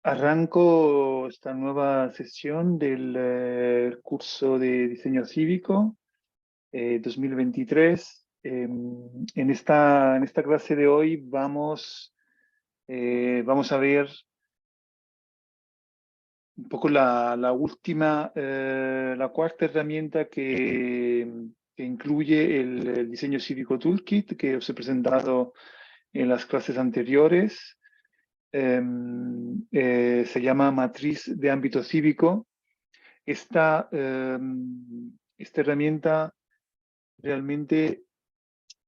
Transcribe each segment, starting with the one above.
Arranco esta nueva sesión del curso de diseño cívico 2023. En esta clase de hoy vamos a ver un poco la última, la cuarta herramienta que incluye el diseño cívico toolkit que os he presentado en las clases anteriores. Se llama Matriz de Ámbito Cívico. Esta herramienta realmente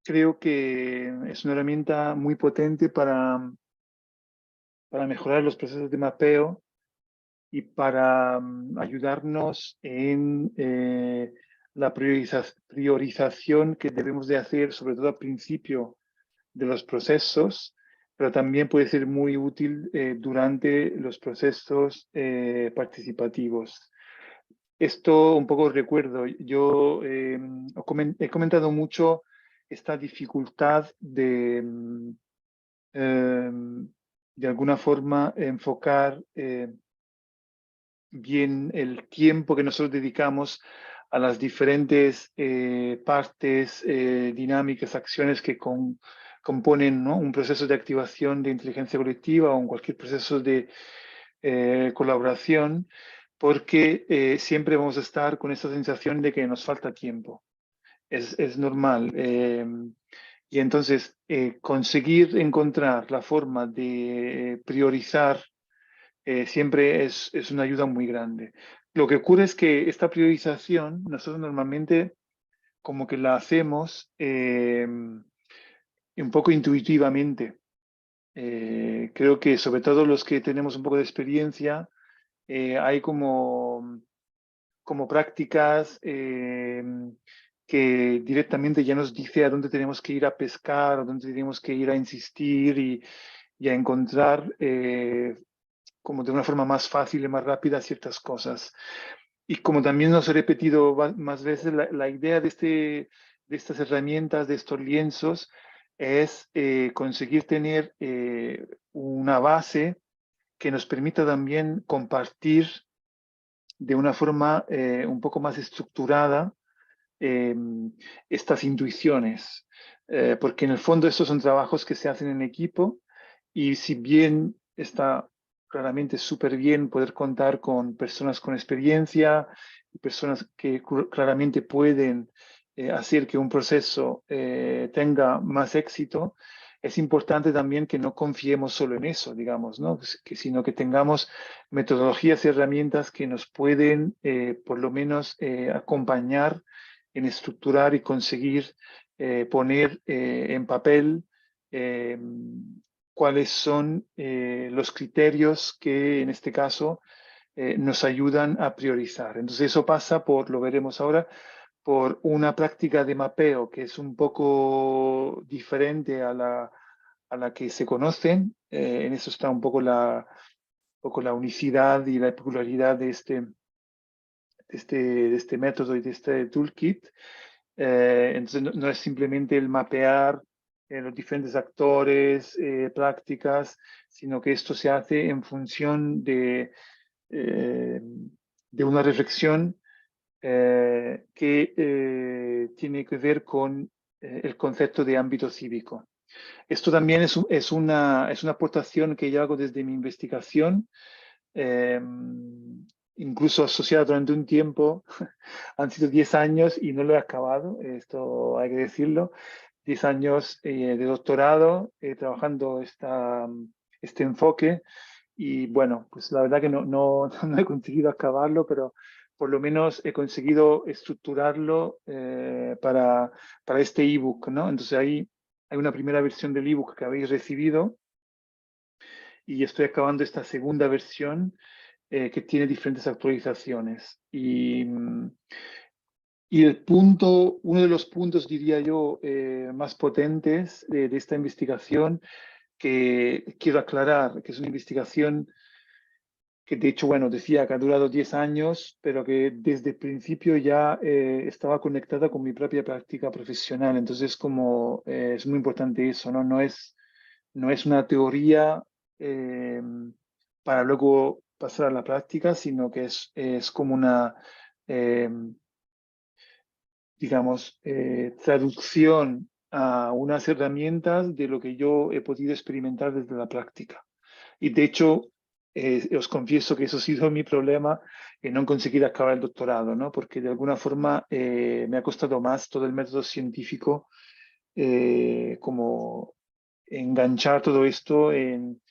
creo que es una herramienta muy potente para mejorar los procesos de mapeo y para ayudarnos en la priorización que debemos de hacer, sobre todo al principio de los procesos, pero también puede ser muy útil durante los procesos participativos. Esto un poco recuerdo, yo he comentado mucho esta dificultad eh, de alguna forma enfocar bien el tiempo que nosotros dedicamos a las diferentes partes, dinámicas, acciones que componen, ¿no?, un proceso de activación de inteligencia colectiva o en cualquier proceso de colaboración, porque siempre vamos a estar con esa sensación de que nos falta tiempo. Es normal. Y entonces, conseguir encontrar la forma de priorizar siempre es una ayuda muy grande. Lo que ocurre es que esta priorización, nosotros normalmente como que la hacemos un poco intuitivamente. Creo que sobre todo los que tenemos un poco de experiencia, hay como prácticas que directamente ya nos dice a dónde tenemos que ir a pescar, a dónde tenemos que ir a insistir y a encontrar como de una forma más fácil y más rápida ciertas cosas. Y como también nos he repetido más veces, la idea de estas herramientas, de estos lienzos, es conseguir tener una base que nos permita también compartir de una forma un poco más estructurada eh, estas intuiciones, porque en el fondo estos son trabajos que se hacen en equipo y si bien está claramente súper bien poder contar con personas con experiencia y personas que claramente pueden hacer que un proceso tenga más éxito, es importante también que no confiemos solo en eso, digamos, ¿no? Sino que tengamos metodologías y herramientas que nos pueden por lo menos acompañar en estructurar y conseguir poner en papel eh, cuáles son los criterios que en este caso nos ayudan a priorizar. Entonces eso pasa por, lo veremos ahora, por una práctica de mapeo que es un poco diferente a la que se conocen. En eso está un poco la unicidad y la peculiaridad de este método y de este toolkit. Entonces no es simplemente el mapear los diferentes actores, prácticas, sino que esto se hace en función de una reflexión que tiene que ver con el concepto de ámbito cívico. Esto también es una aportación que yo hago desde mi investigación, eh, incluso asociada durante un tiempo. Han sido 10 años y no lo he acabado, esto hay que decirlo. 10 años de doctorado trabajando este enfoque y bueno, pues la verdad que no he conseguido acabarlo, pero por lo menos he conseguido estructurarlo para este ebook, ¿no? Entonces ahí hay una primera versión del ebook que habéis recibido y estoy acabando esta segunda versión que tiene diferentes actualizaciones. Y uno de los puntos, diría yo, más potentes de esta investigación que quiero aclarar, que es una investigación que de hecho, bueno, decía que ha durado 10 años, pero que desde el principio ya estaba conectada con mi propia práctica profesional. Entonces, como es muy importante eso, ¿no? No es una teoría eh, para luego pasar a la práctica, sino que es como una, eh, digamos, traducción a unas herramientas de lo que yo he podido experimentar desde la práctica. Y de hecho, os confieso que eso ha sido mi problema, en no conseguir acabar el doctorado, ¿no? Porque de alguna forma me ha costado más todo el método científico, como enganchar todo esto en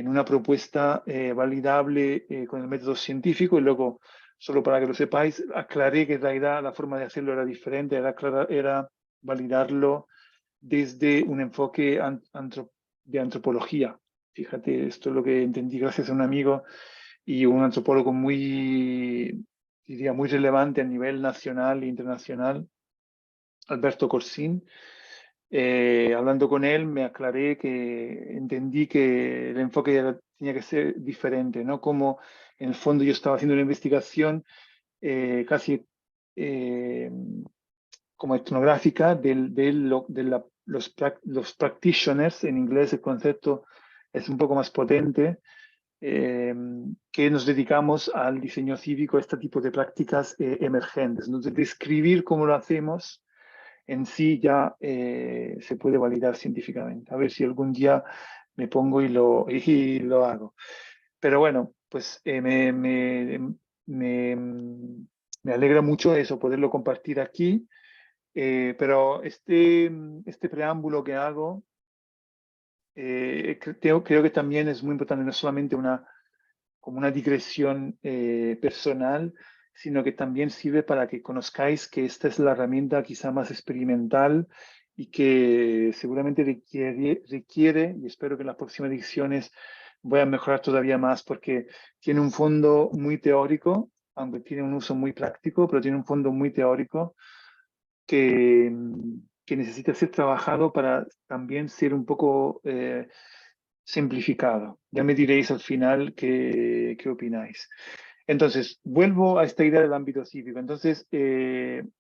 una propuesta validable con el método científico. Y luego, solo para que lo sepáis, aclaré que en realidad la forma de hacerlo era diferente, era validarlo desde un enfoque de antropología. Fíjate, esto es lo que entendí gracias a un amigo y un antropólogo muy, diría, muy relevante a nivel nacional e internacional, Alberto Corsín. Hablando con él, me aclaré que entendí que el enfoque tenía que ser diferente, ¿no? Como en el fondo yo estaba haciendo una investigación casi eh, como etnográfica los practitioners. En inglés el concepto es un poco más potente, eh, que nos dedicamos al diseño cívico, a este tipo de prácticas emergentes. Entonces, describir cómo lo hacemos en sí ya se puede validar científicamente. A ver si algún día me pongo y lo hago. Pero bueno, pues me, me alegra mucho eso, poderlo compartir aquí. Pero este preámbulo que hago, creo que también es muy importante, no solamente como una digresión personal, sino que también sirve para que conozcáis que esta es la herramienta quizá más experimental y que seguramente requiere, y espero que en las próximas ediciones voy a mejorar todavía más, porque tiene un fondo muy teórico, aunque tiene un uso muy práctico, pero tiene un fondo muy teórico que, que necesita ser trabajado para también ser un poco simplificado. Ya me diréis al final qué opináis. Entonces, vuelvo a esta idea del ámbito cívico. Entonces, el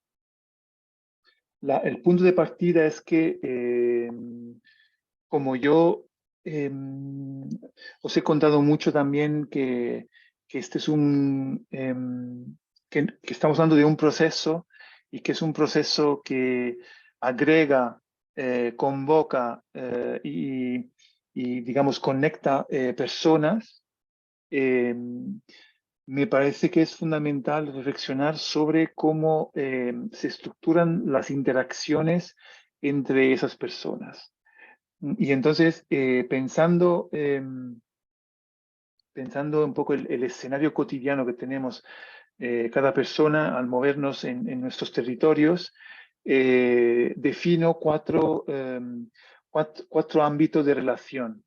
punto de partida es que, como yo os he contado mucho también que este es que estamos hablando de un proceso y que es un proceso que agrega, convoca y, digamos, conecta personas. eh, Me parece que es fundamental reflexionar sobre cómo se estructuran las interacciones entre esas personas. Y entonces, pensando un poco el escenario cotidiano que tenemos cada persona al movernos en nuestros territorios, defino cuatro ámbitos de relación,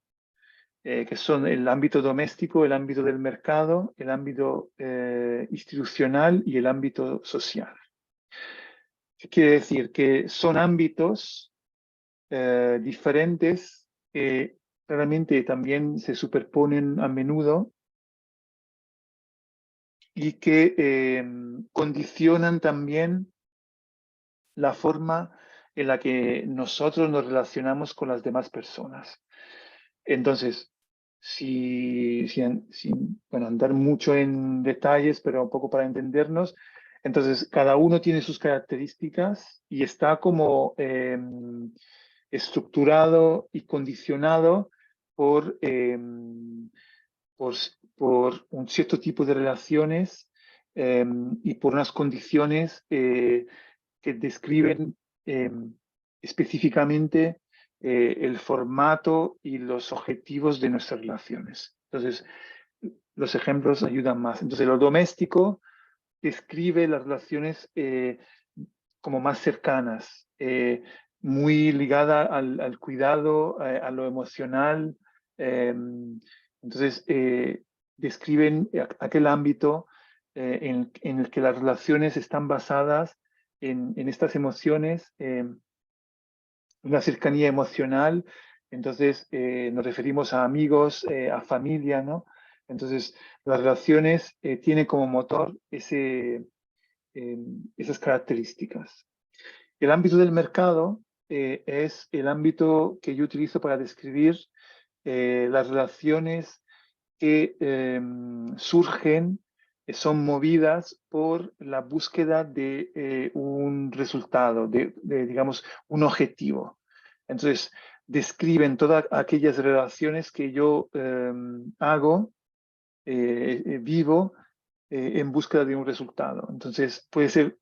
que son el ámbito doméstico, el ámbito del mercado, el ámbito institucional y el ámbito social. ¿Qué quiere decir? Que son ámbitos diferentes que realmente también se superponen a menudo y que condicionan también la forma en la que nosotros nos relacionamos con las demás personas. Entonces, sin bueno, andar mucho en detalles, pero un poco para entendernos, entonces cada uno tiene sus características y está como estructurado y condicionado por, por, por un cierto tipo de relaciones y por unas condiciones que describen específicamente el formato y los objetivos de nuestras relaciones. Entonces, los ejemplos ayudan más. Entonces, lo doméstico describe las relaciones como más cercanas, muy ligada al cuidado, a lo emocional. eh, entonces, describen aquel ámbito en el que las relaciones están basadas en estas emociones, una cercanía emocional. Entonces, nos referimos a amigos, a familia, ¿no? Entonces, las relaciones tienen como motor esas características. El ámbito del mercado es el ámbito que yo utilizo para describir las relaciones que surgen, son movidas por la búsqueda de un resultado, digamos, un objetivo. Entonces, describen todas aquellas relaciones que yo hago, vivo, en búsqueda de un resultado. Entonces, puede ser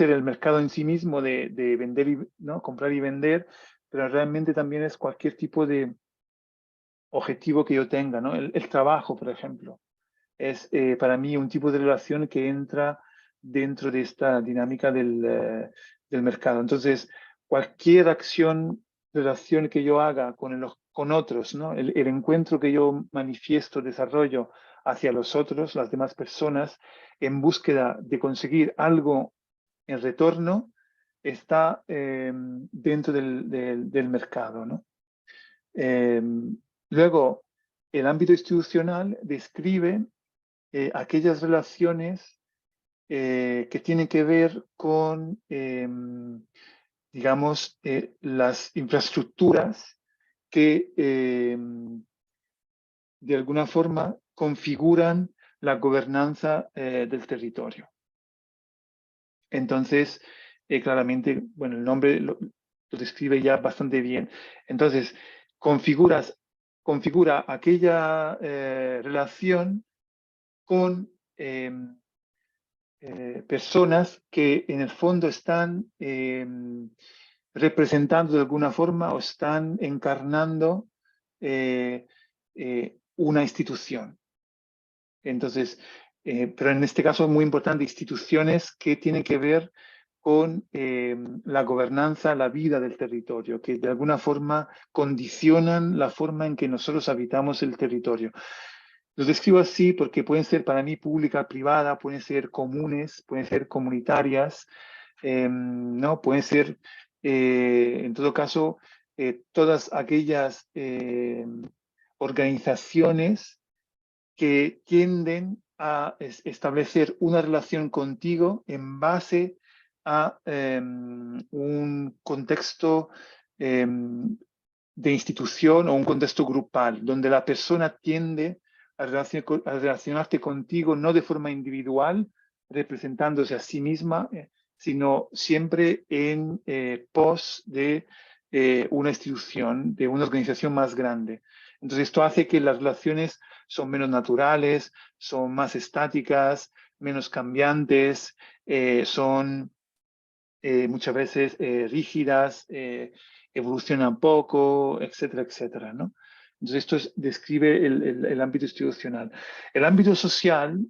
el mercado en sí mismo de vender y, ¿no? Comprar y vender, pero realmente también es cualquier tipo de objetivo que yo tenga, ¿no? El trabajo, por ejemplo, es para mí un tipo de relación que entra dentro de esta dinámica del mercado. Entonces, cualquier acción, relación que yo haga con otros, ¿no? El encuentro que yo manifiesto, desarrollo hacia los otros, las demás personas, en búsqueda de conseguir algo en retorno, está dentro del mercado, ¿no? Eh, Luego, el ámbito institucional describe aquellas relaciones que tienen que ver con, digamos, las infraestructuras que de alguna forma configuran la gobernanza del territorio. Entonces, claramente, bueno, el nombre lo describe ya bastante bien. Entonces, configura aquella relación con personas que en el fondo están representando de alguna forma o están encarnando una institución. Entonces, pero en este caso es muy importante, instituciones que tienen que ver con la gobernanza, la vida del territorio, que de alguna forma condicionan la forma en que nosotros habitamos el territorio. Los describo así porque pueden ser para mí pública, privada, pueden ser comunes, pueden ser comunitarias, ¿no? Pueden ser, en todo caso, todas aquellas organizaciones que tienden a establecer una relación contigo en base a un contexto de institución o un contexto grupal, donde la persona tiende a relacionarte contigo no de forma individual, representándose a sí misma, sino siempre en pos de una institución, de una organización más grande. Entonces, esto hace que las relaciones son menos naturales, son más estáticas, menos cambiantes, son muchas veces rígidas, evolucionan poco, etcétera, etcétera, ¿no? Entonces, describe el ámbito institucional. El ámbito social,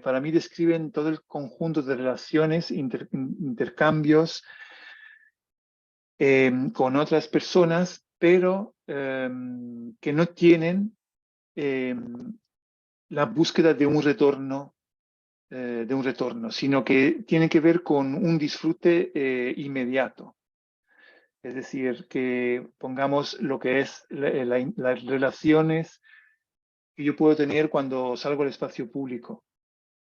para mí, describe todo el conjunto de relaciones, intercambios con otras personas, pero que no tienen la búsqueda de un retorno, sino que tiene que ver con un disfrute inmediato. Es decir, que pongamos lo que es las relaciones que yo puedo tener cuando salgo al espacio público,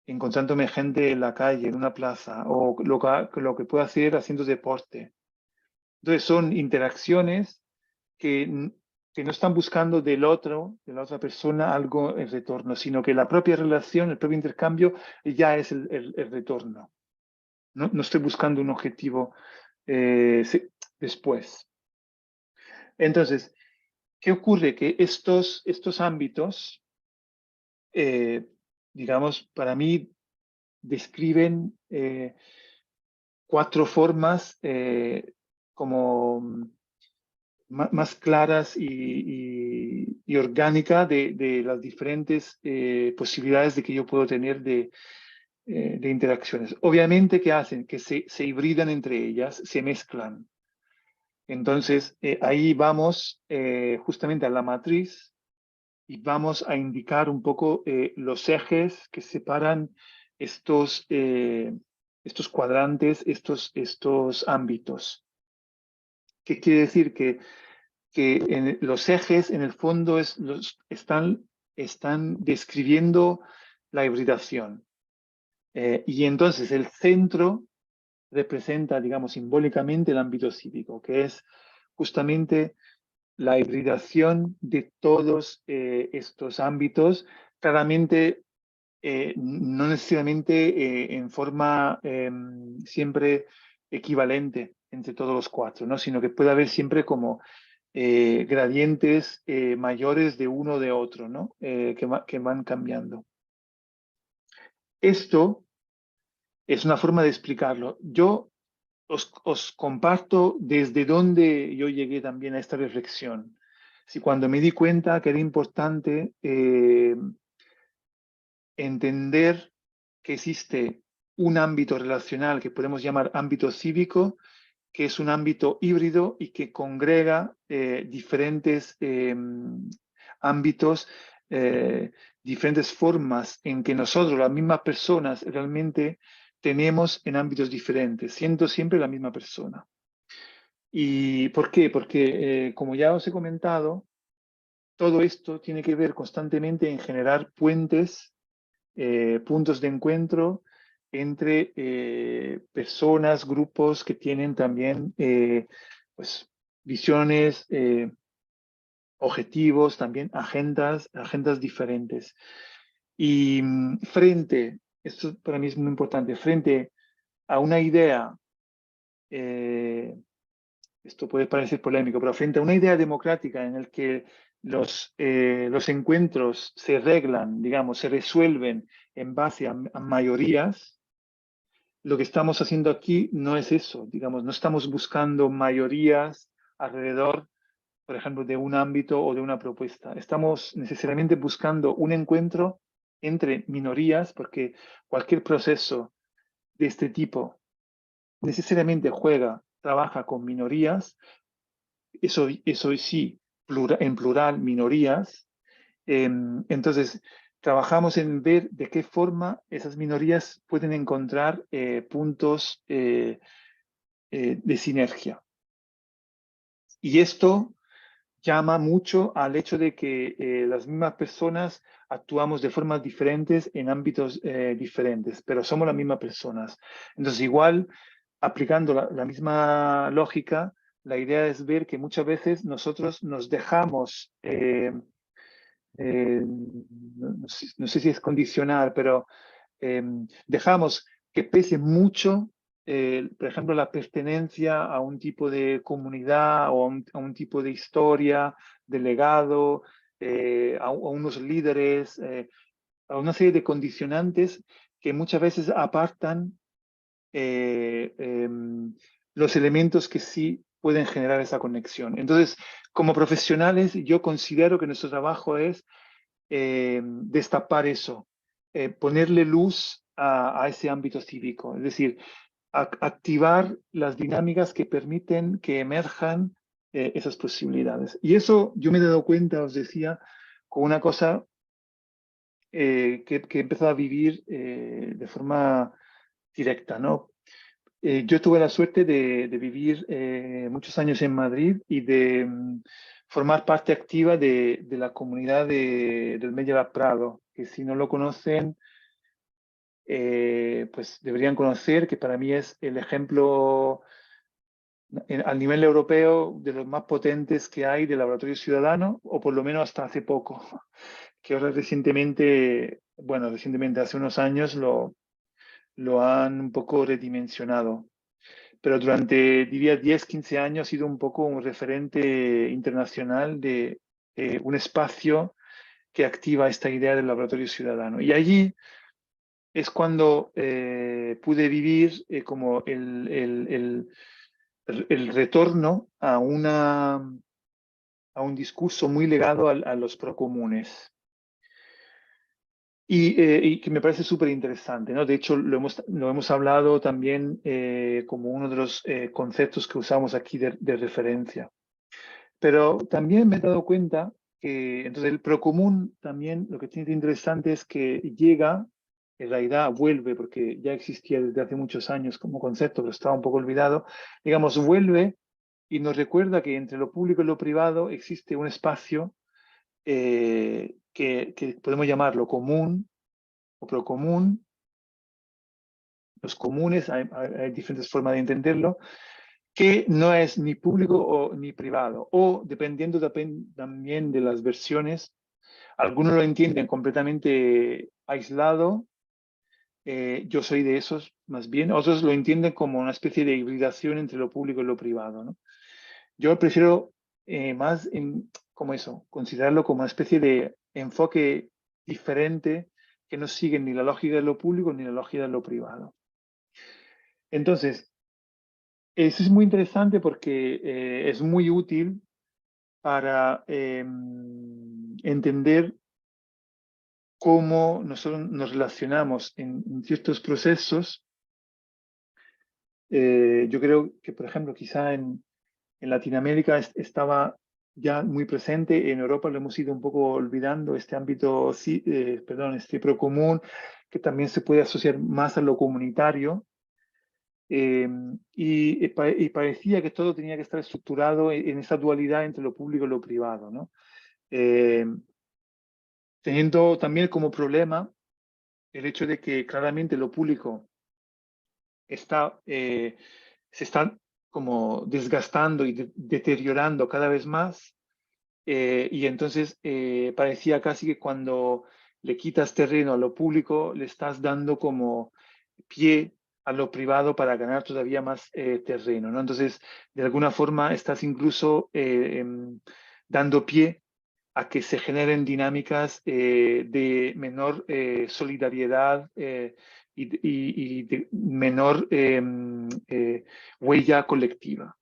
encontrándome gente en la calle, en una plaza, o lo que puedo hacer haciendo deporte. Entonces son interacciones que, que no están buscando del otro, de la otra persona, algo en retorno, sino que la propia relación, el propio intercambio ya es el retorno. No estoy buscando un objetivo después. Entonces, ¿qué ocurre? Que estos ámbitos, digamos, para mí describen cuatro formas como más claras y orgánicas de las diferentes posibilidades de que yo puedo tener de interacciones. Obviamente, ¿qué hacen? Que se hibridan entre ellas, se mezclan. Entonces, ahí vamos justamente a la matriz y vamos a indicar un poco los ejes que separan estos cuadrantes, estos ámbitos. ¿Qué quiere decir? Que los ejes en el fondo están describiendo la hibridación. Y entonces el centro representa, digamos, simbólicamente el ámbito cívico, que es justamente la hibridación de todos estos ámbitos, claramente no necesariamente en forma siempre equivalente entre todos los cuatro, ¿no? Sino que puede haber siempre como gradientes mayores de uno o de otro, ¿no? Que van cambiando. Esto es una forma de explicarlo. Yo os comparto desde dónde yo llegué también a esta reflexión. Si cuando me di cuenta que era importante entender que existe un ámbito relacional que podemos llamar ámbito cívico, que es un ámbito híbrido y que congrega diferentes ámbitos, diferentes formas en que nosotros, las mismas personas, realmente tenemos en ámbitos diferentes, siendo siempre la misma persona. ¿Y por qué? Porque, como ya os he comentado, todo esto tiene que ver constantemente en generar puentes, puntos de encuentro entre personas, grupos que tienen también pues, visiones, objetivos, también agendas diferentes. Y esto para mí es muy importante, frente a una idea, esto puede parecer polémico, pero frente a una idea democrática en la que los encuentros se arreglan, digamos, se resuelven en base a mayorías, lo que estamos haciendo aquí no es eso, digamos, no estamos buscando mayorías alrededor, por ejemplo, de un ámbito o de una propuesta. Estamos necesariamente buscando un encuentro entre minorías, porque cualquier proceso de este tipo necesariamente trabaja con minorías, eso sí, en plural, minorías. Entonces, trabajamos en ver de qué forma esas minorías pueden encontrar puntos de sinergia. Y esto llama mucho al hecho de que las mismas personas actuamos de formas diferentes en ámbitos diferentes, pero somos las mismas personas. Entonces, igual, aplicando la misma lógica, la idea es ver que muchas veces nosotros nos dejamos, no sé si es condicionar, pero dejamos que pese mucho, por ejemplo, la pertenencia a un tipo de comunidad o a un tipo de historia, de legado, a unos líderes, a una serie de condicionantes que muchas veces apartan los elementos que sí pueden generar esa conexión. Entonces, como profesionales, yo considero que nuestro trabajo es destapar eso, ponerle luz a ese ámbito cívico, es decir, activar las dinámicas que permiten que emerjan esas posibilidades. Y eso yo me he dado cuenta, os decía, con una cosa que he empezado a vivir de forma directa, ¿no? Yo tuve la suerte de vivir muchos años en Madrid y de formar parte activa de la comunidad del Medieval Prado, que si no lo conocen, pues deberían conocer, que para mí es el ejemplo al nivel europeo de los más potentes que hay de laboratorio ciudadano, o por lo menos hasta hace poco, que ahora recientemente, bueno, recientemente hace unos años lo han un poco redimensionado. Pero durante, diría, 10, 15 años ha sido un poco un referente internacional de un espacio que activa esta idea del laboratorio ciudadano. Y allí es cuando pude vivir como el retorno a un discurso muy ligado a los procomunes. Y que me parece súper interesante, ¿no? De hecho, lo hemos hablado también como uno de los conceptos que usamos aquí de referencia. Pero también me he dado cuenta que entonces el procomún también lo que tiene de interesante es que llega, en realidad vuelve, porque ya existía desde hace muchos años como concepto, pero estaba un poco olvidado, digamos, vuelve y nos recuerda que entre lo público y lo privado existe un espacio que podemos llamarlo común o procomún. Los comunes, hay diferentes formas de entenderlo, que no es ni público ni privado, o dependiendo también de las versiones, algunos lo entienden completamente aislado, yo soy de esos más bien, otros lo entienden como una especie de hibridación entre lo público y lo privado, ¿no? Yo prefiero más como eso, considerarlo como una especie de enfoque diferente que no sigue ni la lógica de lo público ni la lógica de lo privado. Entonces, eso es muy interesante porque es muy útil para entender cómo nosotros nos relacionamos en ciertos procesos. Yo creo que, por ejemplo, quizá en Latinoamérica estaba ya muy presente, en Europa lo hemos ido un poco olvidando, este ámbito, perdón, este procomún, que también se puede asociar más a lo comunitario. Y parecía que todo tenía que estar estructurado en esa dualidad entre lo público y lo privado, ¿no? Eh, Teniendo también como problema el hecho de que claramente lo público está, se está como desgastando y deteriorando cada vez más, y entonces parecía casi que cuando le quitas terreno a lo público, le estás dando como pie a lo privado para ganar todavía más terreno, ¿no? Entonces, de alguna forma, estás incluso dando pie a que se generen dinámicas de menor solidaridad y de menor huella colectiva.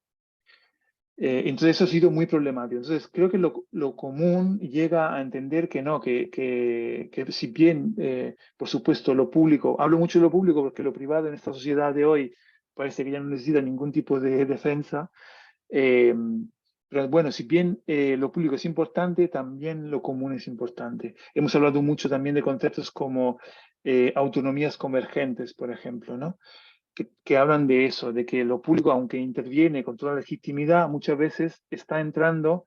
Entonces eso ha sido muy problemático. Entonces creo que lo común llega a entender que no, que si bien, por supuesto, lo público, hablo mucho de lo público porque lo privado en esta sociedad de hoy parece que ya no necesita ningún tipo de defensa, eh, pero bueno, si bien lo público es importante, también lo común es importante. Hemos hablado mucho también de conceptos como autonomías convergentes, por ejemplo, ¿no? Que hablan de eso, de que lo público, aunque interviene con toda legitimidad, muchas veces está entrando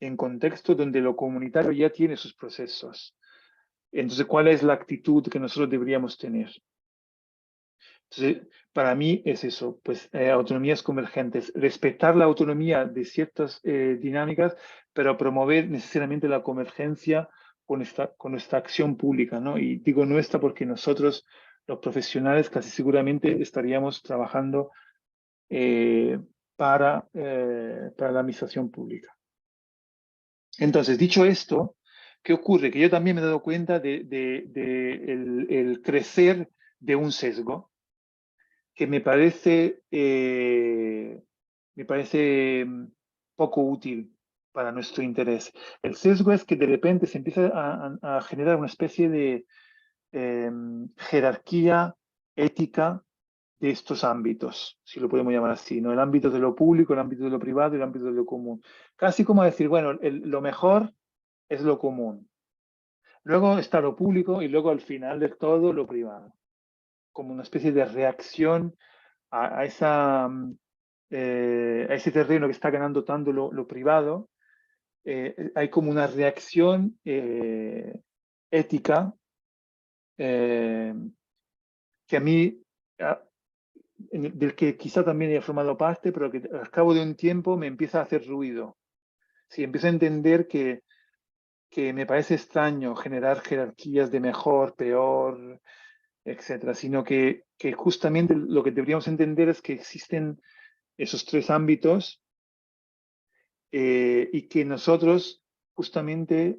en contextos donde lo comunitario ya tiene sus procesos. Entonces, ¿cuál es la actitud que nosotros deberíamos tener? Entonces, para mí es eso, pues autonomías convergentes, respetar la autonomía de ciertas dinámicas, pero promover necesariamente la convergencia con nuestra acción pública, ¿no? Y digo nuestra porque nosotros, los profesionales, casi seguramente estaríamos trabajando eh, para la administración pública. Entonces, dicho esto, ¿qué ocurre? Que yo también me he dado cuenta de el crecer de un sesgo que me parece poco útil para nuestro interés. El sesgo es que de repente se empieza a generar una especie de jerarquía ética de estos ámbitos, si lo podemos llamar así, ¿no? El ámbito de lo público, el ámbito de lo privado y el ámbito de lo común. Casi como decir, bueno, lo mejor es lo común. Luego está lo público y luego al final de todo lo privado. Como una especie de reacción a ese terreno que está ganando tanto lo privado. Hay como una reacción ética eh, que a mí, a- del que quizá también he formado parte, pero que al cabo de un tiempo me empieza a hacer ruido. Si empiezo a entender que me parece extraño generar jerarquías de mejor, peor, etcétera, sino que justamente lo que deberíamos entender es que existen esos tres ámbitos y que nosotros justamente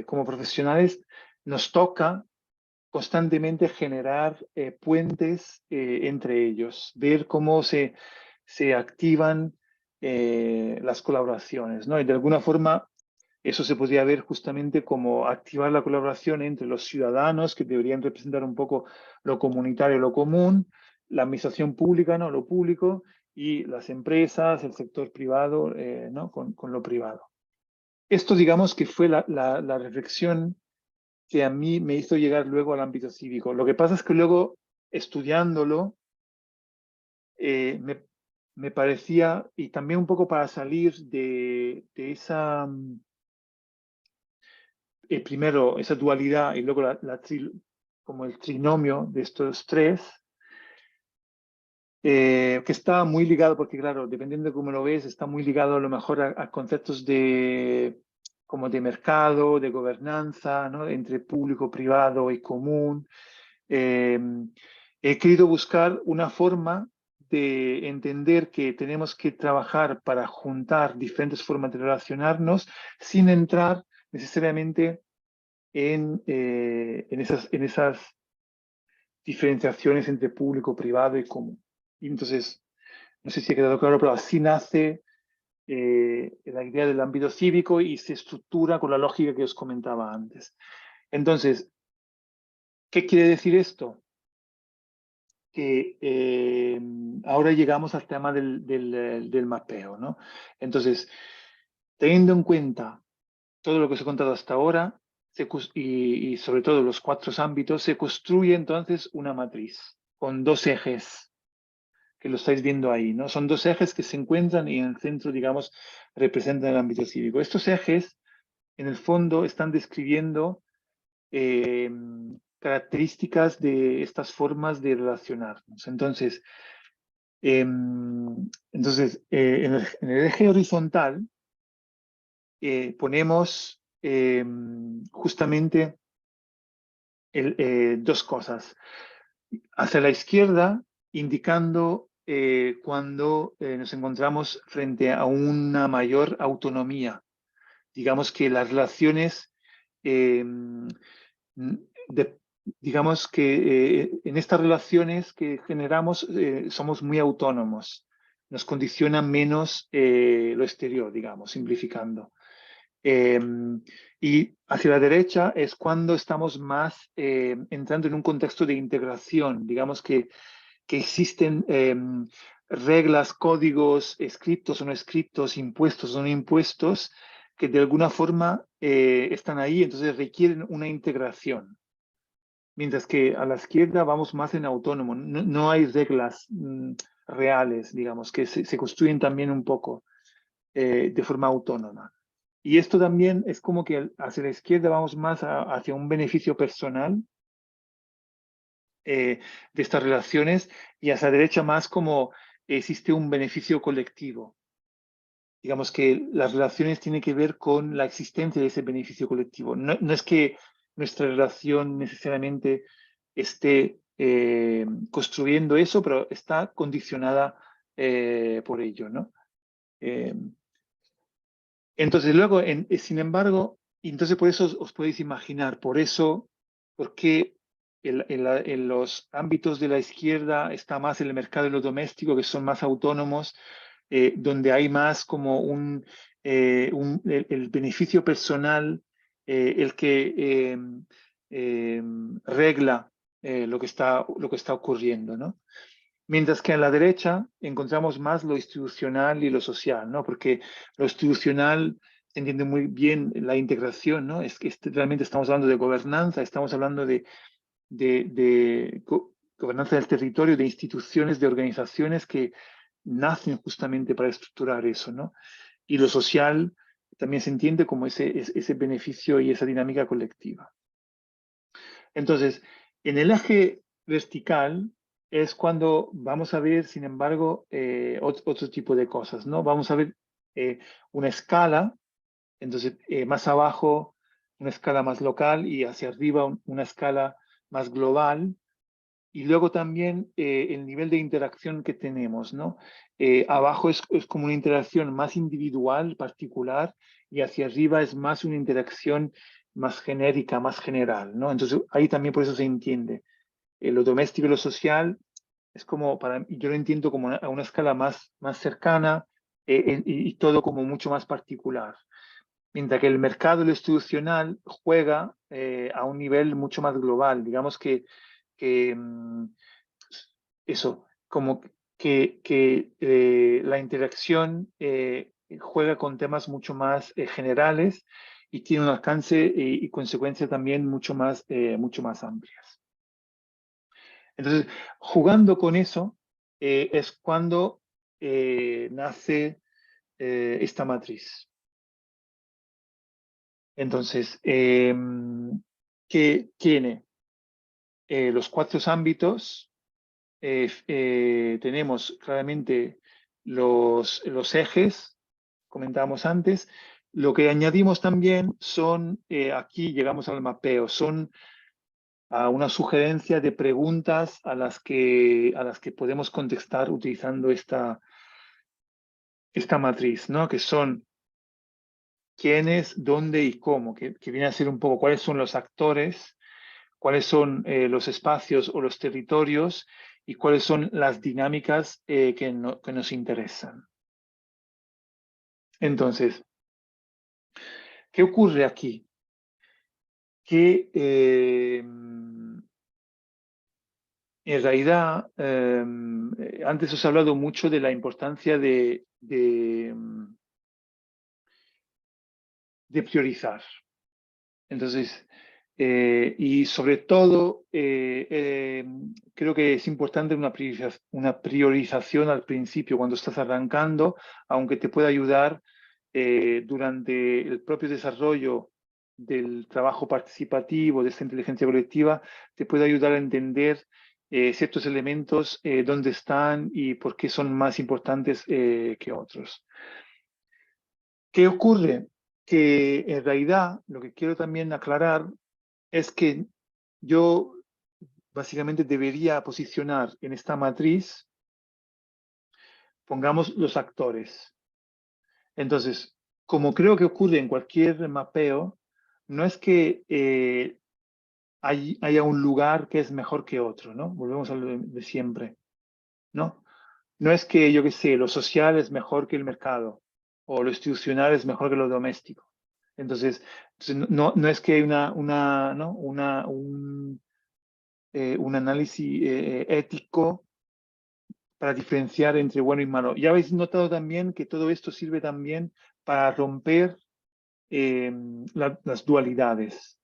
como profesionales nos toca constantemente generar puentes entre ellos, ver cómo se activan las colaboraciones, ¿no? Y de alguna forma eso se podría ver justamente como activar la colaboración entre los ciudadanos, que deberían representar un poco lo comunitario, lo común, la administración pública, ¿no? Lo público, y las empresas, el sector privado, ¿no? Con lo privado. Esto, digamos, que fue la reflexión que a mí me hizo llegar luego al ámbito cívico. Lo que pasa es que luego, estudiándolo, me parecía, y también un poco para salir de esa, primero, esa dualidad y luego como el trinomio de estos tres, que está muy ligado, porque claro, dependiendo de cómo lo ves, está muy ligado a lo mejor a conceptos como de mercado, de gobernanza, ¿no? Entre público, privado y común. Eh, He querido buscar una forma de entender que tenemos que trabajar para juntar diferentes formas de relacionarnos sin entrar necesariamente en esas diferenciaciones entre público, privado y común. Y entonces, no sé si ha quedado claro, pero así nace la idea del ámbito cívico y se estructura con la lógica que os comentaba antes. Entonces, ¿qué quiere decir esto? Que ahora llegamos al tema del mapeo, ¿no? Entonces, teniendo en cuenta todo lo que os he contado hasta ahora y sobre todo los 4 ámbitos, se construye entonces una matriz con 2 ejes que lo estáis viendo ahí, ¿no? Son 2 ejes que se encuentran y en el centro, digamos, representan el ámbito cívico. Estos ejes, en el fondo, están describiendo eh, características de estas formas de relacionarnos. En el eje horizontal ponemos justamente 2 cosas. Hacia la izquierda, indicando cuando nos encontramos frente a una mayor autonomía. Digamos que las relaciones, eh, de- digamos que en estas relaciones que generamos somos muy autónomos. Nos condiciona menos lo exterior, digamos, simplificando. Eh, y hacia la derecha es cuando estamos más entrando en un contexto de integración, digamos que existen reglas, códigos, escritos o no escritos, impuestos o no impuestos, que de alguna forma están ahí, entonces requieren una integración. Mientras que a la izquierda vamos más en autónomo, no hay reglas reales, digamos, que se construyen también un poco de forma autónoma. Y esto también es como que hacia la izquierda vamos más hacia un beneficio personal de estas relaciones y hacia la derecha más como existe un beneficio colectivo. Digamos que las relaciones tienen que ver con la existencia de ese beneficio colectivo. No es que nuestra relación necesariamente esté construyendo eso, pero está condicionada por ello, ¿no? Eh, entonces, luego, sin embargo, entonces por eso os podéis imaginar, por eso, por qué en los ámbitos de la izquierda está más el mercado de lo doméstico, que son más autónomos, donde hay más como el beneficio personal, el que regla lo que está ocurriendo, ¿no? Mientras que a la derecha encontramos más lo institucional y lo social, ¿no? Porque lo institucional se entiende muy bien la integración, ¿no? Es que realmente estamos hablando de gobernanza, estamos hablando de gobernanza del territorio, de instituciones, de organizaciones que nacen justamente para estructurar eso, ¿no? Y lo social también se entiende como ese beneficio y esa dinámica colectiva. Entonces, en el eje vertical es cuando vamos a ver, sin embargo, otro tipo de cosas, ¿no? Vamos a ver una escala, entonces más abajo una escala más local y hacia arriba una escala más global. Y luego también el nivel de interacción que tenemos, ¿no? Abajo es como una interacción más individual, particular, y hacia arriba es más una interacción más genérica, más general, ¿no? Entonces ahí también por eso se entiende. Lo doméstico y lo social es como, yo lo entiendo como a una escala más cercana y todo como mucho más particular. Mientras que el mercado y lo institucional juega a un nivel mucho más global. Digamos que eso, como que la interacción juega con temas mucho más generales y tiene un alcance y consecuencias también mucho más amplias. Entonces, jugando con eso es cuando nace esta matriz. Entonces, que tiene los 4 ámbitos tenemos claramente los ejes, comentábamos antes. Lo que añadimos también son, aquí llegamos al mapeo, son a una sugerencia de preguntas a las que podemos contestar utilizando esta matriz, ¿no? Que son quiénes, dónde y cómo, que viene a ser un poco cuáles son los actores, cuáles son los espacios o los territorios y cuáles son las dinámicas que nos interesan. Entonces, ¿qué ocurre aquí? Que en realidad, antes os he hablado mucho de la importancia de priorizar. Entonces, y sobre todo, creo que es importante una priorización al principio, cuando estás arrancando, aunque te pueda ayudar durante el propio desarrollo del trabajo participativo, de esta inteligencia colectiva, te puede ayudar a entender ciertos elementos, dónde están y por qué son más importantes que otros. ¿Qué ocurre? Que en realidad lo que quiero también aclarar es que yo básicamente debería posicionar en esta matriz, pongamos los actores. Entonces, como creo que ocurre en cualquier mapeo, no es que haya un lugar que es mejor que otro, ¿no? Volvemos a lo de siempre, ¿no? No es que, yo qué sé, lo social es mejor que el mercado o lo institucional es mejor que lo doméstico. Entonces no es que hay un análisis ético para diferenciar entre bueno y malo. Ya habéis notado también que todo esto sirve también para romper las dualidades.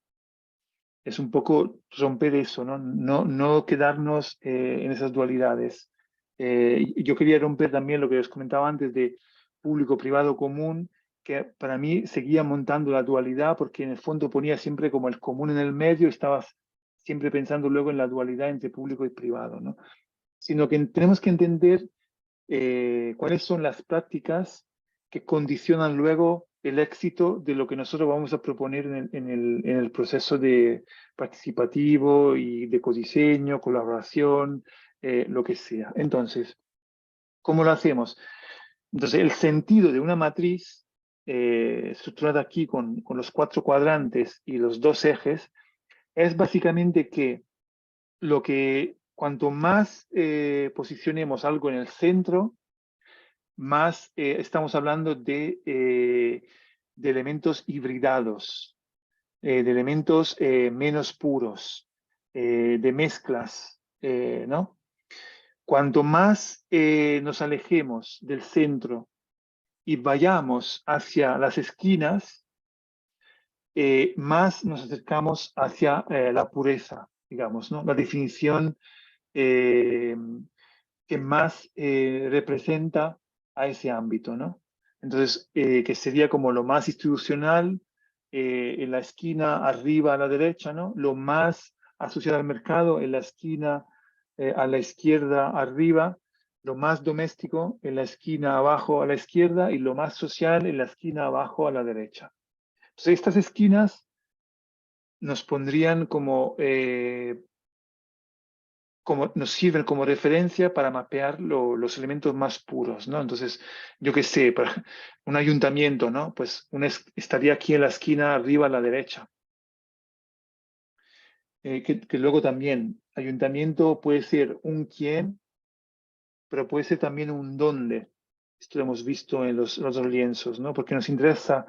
Es un poco romper eso, ¿no? No quedarnos en esas dualidades. Yo quería romper también lo que os comentaba antes de público-privado común, que para mí seguía montando la dualidad porque en el fondo ponía siempre como el común en el medio, estabas siempre pensando luego en la dualidad entre público y privado, ¿no? Sino que tenemos que entender cuáles son las prácticas que condicionan luego el éxito de lo que nosotros vamos a proponer en el proceso de participativo y de codiseño, colaboración, lo que sea. Entonces, ¿cómo lo hacemos? Entonces, el sentido de una matriz estructurada aquí con los 4 cuadrantes y los 2 ejes es básicamente que cuanto más posicionemos algo en el centro, más estamos hablando de elementos hibridados, de elementos menos puros, de mezclas, ¿no? Cuanto más nos alejemos del centro y vayamos hacia las esquinas, más nos acercamos hacia la pureza, digamos, ¿no? La definición que más representa a ese ámbito, ¿no? Entonces, que sería como lo más institucional, en la esquina arriba a la derecha, ¿no? Lo más asociado al mercado en la esquina a la izquierda arriba, lo más doméstico en la esquina abajo a la izquierda y lo más social en la esquina abajo a la derecha. Entonces, estas esquinas nos pondrían como nos sirven como referencia para mapear los elementos más puros, ¿no? Entonces, yo qué sé, un ayuntamiento, ¿no? Pues estaría aquí en la esquina arriba a la derecha. Que luego también, ayuntamiento puede ser un quién, pero puede ser también un dónde. Esto lo hemos visto en los lienzos, ¿no? Porque nos interesa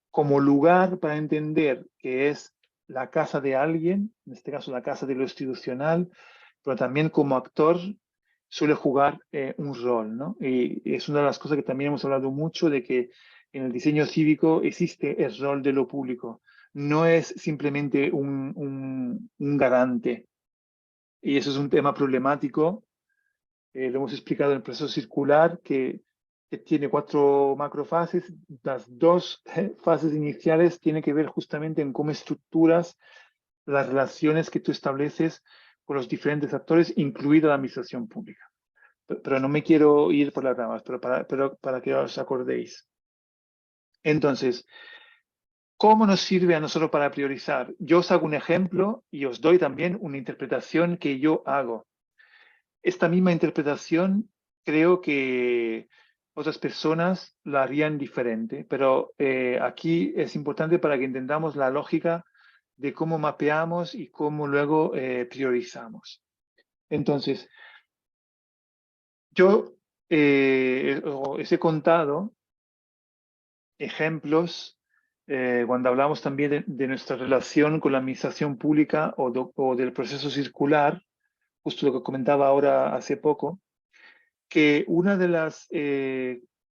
como lugar para entender que es la casa de alguien, en este caso la casa de lo institucional, pero también como actor suele jugar un rol, ¿no? Y es una de las cosas que también hemos hablado mucho de que en el diseño cívico existe el rol de lo público. No es simplemente un garante. Y eso es un tema problemático. Lo hemos explicado en el proceso circular, que tiene 4 macrofases. Las 2 fases iniciales tienen que ver justamente en cómo estructuras las relaciones que tú estableces con los diferentes actores, incluida la administración pública. Pero no me quiero ir por las ramas, pero para que os acordéis. Entonces, ¿cómo nos sirve a nosotros para priorizar? Yo os hago un ejemplo y os doy también una interpretación que yo hago. Esta misma interpretación creo que otras personas la harían diferente, pero aquí es importante para que entendamos la lógica de cómo mapeamos y cómo luego priorizamos. Entonces, yo os he contado ejemplos cuando hablamos también de nuestra relación con la administración pública o del proceso circular, justo lo que comentaba ahora hace poco, que uno de los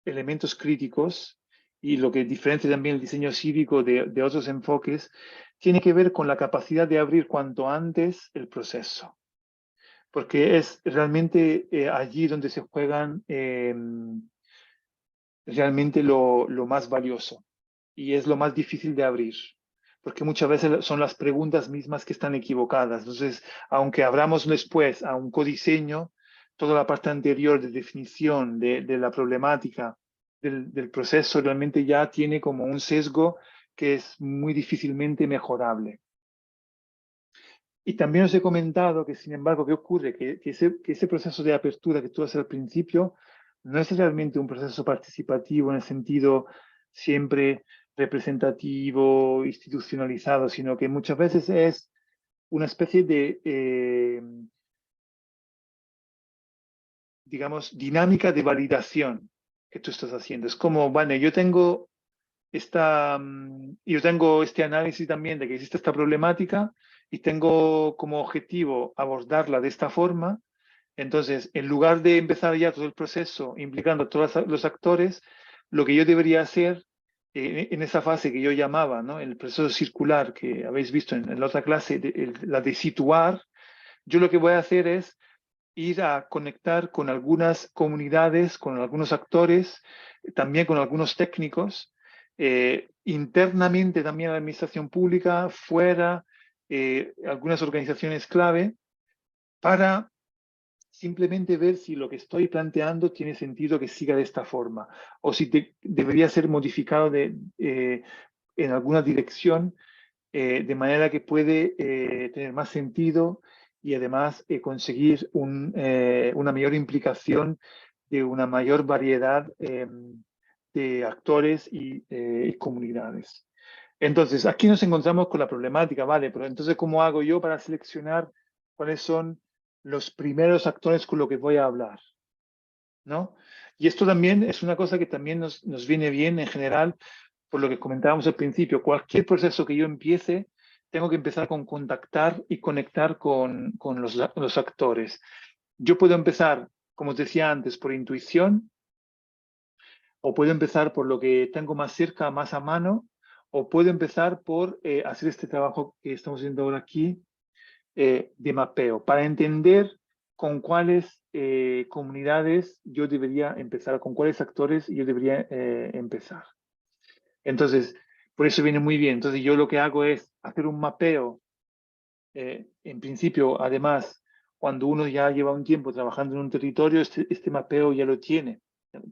elementos críticos y lo que diferencia también el diseño cívico de otros enfoques tiene que ver con la capacidad de abrir cuanto antes el proceso, porque es realmente allí donde se juegan realmente lo más valioso y es lo más difícil de abrir, porque muchas veces son las preguntas mismas que están equivocadas. Entonces, aunque abramos después a un codiseño, toda la parte anterior de definición de la problemática del proceso realmente ya tiene como un sesgo que es muy difícilmente mejorable. Y también os he comentado que, sin embargo, ¿qué ocurre? Que ese proceso de apertura que tú haces al principio no es realmente un proceso participativo en el sentido siempre representativo, institucionalizado, sino que muchas veces es una especie de, digamos, dinámica de validación que tú estás haciendo. Es como, vale, yo tengo este análisis también de que existe esta problemática y tengo como objetivo abordarla de esta forma. Entonces, en lugar de empezar ya todo el proceso implicando a todos los actores, lo que yo debería hacer en esa fase que yo llamaba, ¿no?, el proceso circular que habéis visto en la otra clase, la de situar, yo lo que voy a hacer es ir a conectar con algunas comunidades, con algunos actores, también con algunos técnicos, internamente también a la administración pública, fuera, algunas organizaciones clave, para simplemente ver si lo que estoy planteando tiene sentido que siga de esta forma o si debería ser modificado en alguna dirección de manera que puede tener más sentido y además conseguir una mayor implicación de una mayor variedad de actores y comunidades. Entonces, aquí nos encontramos con la problemática, ¿vale? Pero entonces, ¿cómo hago yo para seleccionar cuáles son los primeros actores con los que voy a hablar? ¿No? Y esto también es una cosa que también nos viene bien en general, por lo que comentábamos al principio. Cualquier proceso que yo empiece, tengo que empezar con contactar y conectar con los actores. Yo puedo empezar, como os decía antes, por intuición, o puedo empezar por lo que tengo más cerca, más a mano, o puedo empezar por hacer este trabajo que estamos haciendo ahora aquí, de mapeo, para entender con cuáles comunidades yo debería empezar, con cuáles actores yo debería empezar. Entonces, por eso viene muy bien. Entonces, yo lo que hago es hacer un mapeo. En principio, además, cuando uno ya lleva un tiempo trabajando en un territorio, este mapeo ya lo tiene.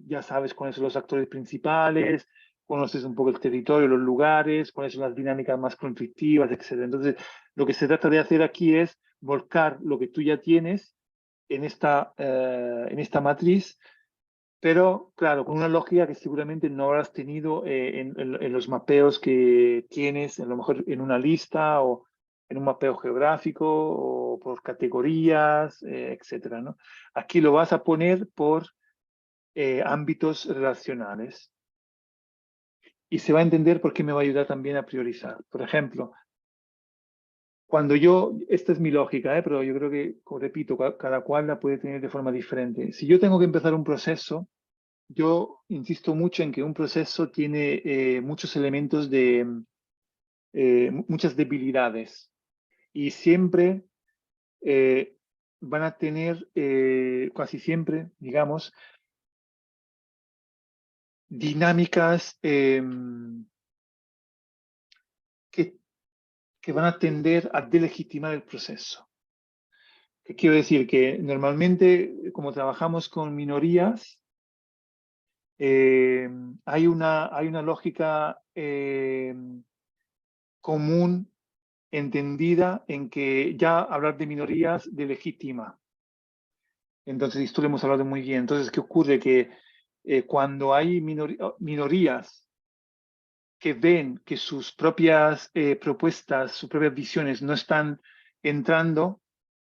Ya sabes cuáles son los actores principales, conoces un poco el territorio, los lugares, cuáles son las dinámicas más conflictivas, etc. Entonces, lo que se trata de hacer aquí es volcar lo que tú ya tienes en esta matriz, pero claro, con una lógica que seguramente no habrás tenido en los mapeos que tienes, a lo mejor en una lista o en un mapeo geográfico o por categorías, etcétera, ¿no? Aquí lo vas a poner por ámbitos relacionales y se va a entender por qué me va a ayudar también a priorizar. Por ejemplo, cuando esta es mi lógica, pero yo creo que, como repito, cada cual la puede tener de forma diferente. Si yo tengo que empezar un proceso, yo insisto mucho en que un proceso tiene muchos elementos muchas debilidades y siempre van a tener, casi siempre, digamos, dinámicas que van a tender a delegitimar el proceso. ¿Qué quiero decir? Que normalmente, como trabajamos con minorías, eh, hay una lógica común, entendida, en que ya hablar de minorías delegitima. Entonces, esto lo hemos hablado muy bien. Entonces, ¿qué ocurre? Que cuando hay minorías que ven que sus propias propuestas, sus propias visiones no están entrando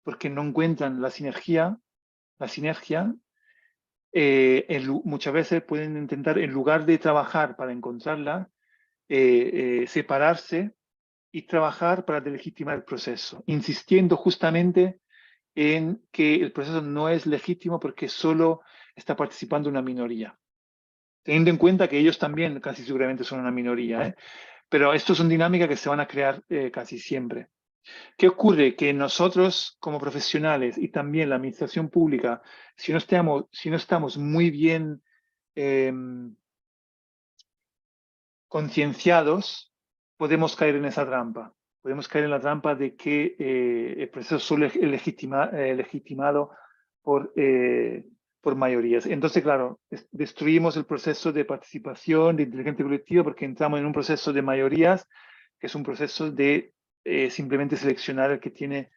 porque no encuentran la sinergia, muchas veces pueden intentar, en lugar de trabajar para encontrarla, separarse y trabajar para delegitimar el proceso, insistiendo justamente en que el proceso no es legítimo porque solo está participando una minoría, teniendo en cuenta que ellos también casi seguramente son una minoría, ¿eh? Pero esto son dinámicas que se van a crear casi siempre. ¿Qué ocurre? Que nosotros como profesionales y también la administración pública, si no estamos muy bien eh, concienciados, podemos caer en esa trampa. Podemos caer en la trampa de que el proceso solo es legitimado por mayorías. Entonces, claro, destruimos el proceso de participación, de inteligencia colectiva, porque entramos en un proceso de mayorías, que es un proceso de simplemente seleccionar el que tiene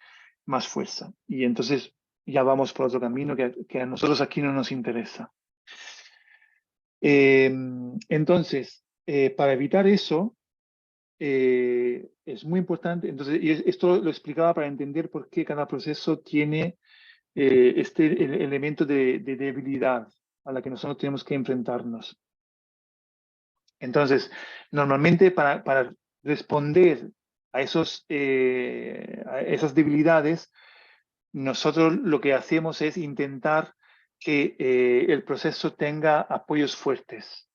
más fuerza. Y entonces ya vamos por otro camino que a nosotros aquí no nos interesa. Entonces, para evitar eso, es muy importante, entonces, y esto lo explicaba para entender por qué cada proceso tiene el elemento de debilidad a la que nosotros tenemos que enfrentarnos. Entonces, normalmente para responder a esas debilidades, nosotros lo que hacemos es intentar que el proceso tenga apoyos fuertes,